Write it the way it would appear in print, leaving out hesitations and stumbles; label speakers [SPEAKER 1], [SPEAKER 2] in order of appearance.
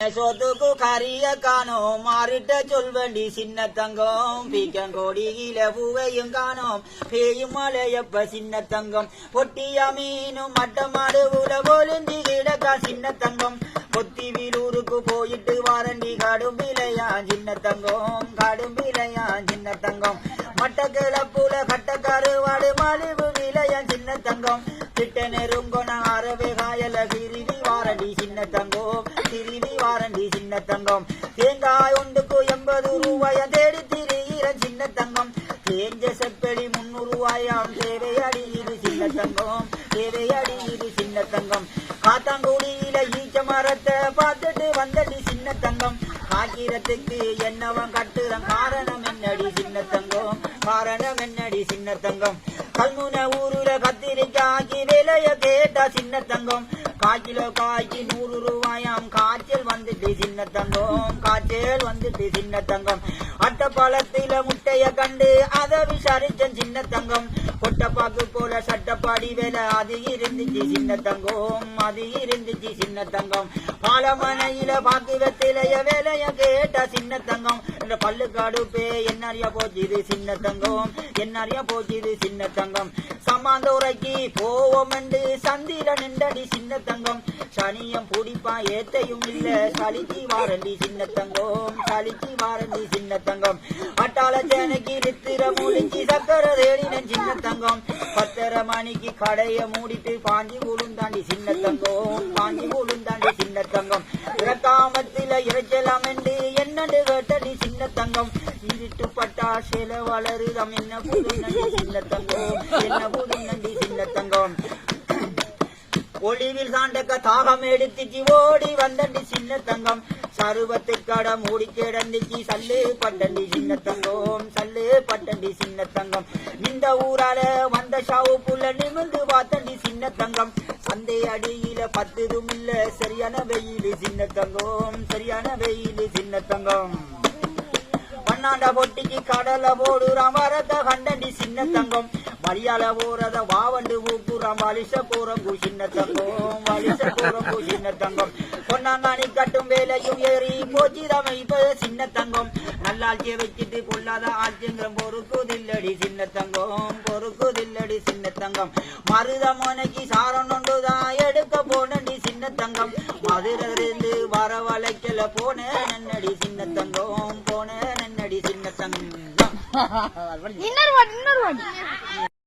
[SPEAKER 1] சோத்துக்கு கரிய காணோம் மாறிட்ட சொல்வண்டி சின்ன தங்கம் பீக்கங்கோடியில பூவையும் காணோம் பேயும் மலையப்ப சின்ன தங்கம் பொட்டியா மீனும் மட்டமாடு உல போலுந்தி கிடக்கா சின்ன தங்கம் பொத்தி வீலூருக்கு போயிட்டு வாரண்டி காடும் பிழையா சின்ன தங்கம் காடும் பிழையா சின்ன தங்கம் மட்ட கிளப்புல கட்டக்கருவாடு மலிவு விளையா சின்ன தங்கம் திட்ட நெருங்கொன அரவே காயல கிருவி வாரண்டி சின்ன தங்கம் திருவி வாரண்டி சின்ன தங்கம் தேங்காய் ஒன்றுக்கு 80 ரூபாய தேடி திரிகிற சின்ன தங்கம் தேஞ்ச செப்பெளி 300 ரூபாயாம் தேவையடி இது சின்ன தங்கம் தேவையடி இது சின்ன தங்கம் காத்தாங்குடியில ஈச்ச மரத்தை பார்த்துட்டு வந்தடி சின்ன தங்கம் காக்கிரத்துக்கு என்னவன் கட்டுறன் காரணம் என்னடி சின்ன தங்கம் காரணம் என்னடி சின்ன தங்கம் கல்முனை ஊருல கத்திரிக்காய்க்கு விலைய கேட்டா சின்ன தங்கம் காய்கிலோ காய்க்கு 100 ரூபாயாம் காய்ச்சல் வந்துட்டு சின்ன தங்கம் காய்ச்சல் வந்துட்டு சின்ன தங்கம் அட்டப்பாலத்தில முட்டைய கண்டு அதை விசாரிச்சன் சின்ன தங்கம் கொட்டப்பாக்கு போல சட்டப்பாடி வேலை அது இருந்துச்சு சின்ன தங்கம் அது இருந்துச்சு சின்ன தங்கம் பாலமனையில பாக்கு வெத்திலைய வேலைய கேட்டா சின்ன தங்கம் இந்த பல்லுக்காடு பே என்னறியா போச்சுது சின்ன தங்கம் என்னறியா போச்சுது சின்ன தங்கம் சமாந்தோரைக்கு போவோம் என்று சந்திர நின்றடி சின்ன தங்கம் சனியம் பிடிப்பா ஏத்தையும் இல்ல சளிச்சி வாரண்டி சின்ன தங்கம் சளிச்சி வாரண்டி சின்ன தங்கம் அட்டாள சேனைக்கு நித்திர முடிச்சு சக்கர தேடின சின்ன தங்கம் 10:30 மணிக்கு கடைய மூடிட்டு பாஞ்சி உளுந்தாண்டி சின்ன தங்கம் பாஞ்சி உளுந்தாண்டி சின்ன தங்கம் இறக்காமத்தில இறைச்சலாம் என்று என்னண்டு கேட்டடி சின்ன தங்கம் இருட்டு பட்டா சில வளருதம் என்ன புது நண்டி சின்ன தங்கம் என்ன புது நண்டி சின்ன தங்கம் ஒளிவில் சாண்டக்க தாகம் எடுத்துச்சு ஓடி வந்தண்டி சின்ன தங்கம் சருவத்து கடை மூடி கிடந்துச்சு சல்லு பட்டண்டி சின்ன தங்கம் சல்லு பட்டண்டி சின்ன தங்கம் இந்த ஊரால வந்த ஷாவு புள்ள நிமிர்ந்து பார்த்தண்டி சின்ன தங்கம் சந்தை அடியில 10 இல்ல சரியான வெயில் சின்ன தங்கம் சரியான வெயில் சின்ன தங்கம் பன்னாண்ட பொட்டிக்கு கடல போடுறான் வரத கண்டண்டி சின்ன தங்கம் மரியாத போறத வாவண்டு ஊக்குறான் வலிச போறம்பு சின்ன தங்கம் வலிச போறம்பு சின்ன தங்கம் பொன்னாங்காணி கட்டும் வேலையும் ஏறி போச்சிதாம இப்ப சின்ன தங்கம் நல்லாட்சிய வச்சுட்டு கொள்ளாத ஆட்சிங்கிற பொறுக்குதில்லடி சின்ன தங்கம் பொறுக்குதில்லடி சின்ன தங்கம் மருதமனைக்கு சாரம் ஒன்றுதான் எடுக்க போனடி சின்ன தங்கம் மதுரையிலிருந்து வர வளைக்கல போன நன்னடி சின்ன தங்கம் போன நன்னடி சின்ன தங்கம்
[SPEAKER 2] இன்னொரு வாடி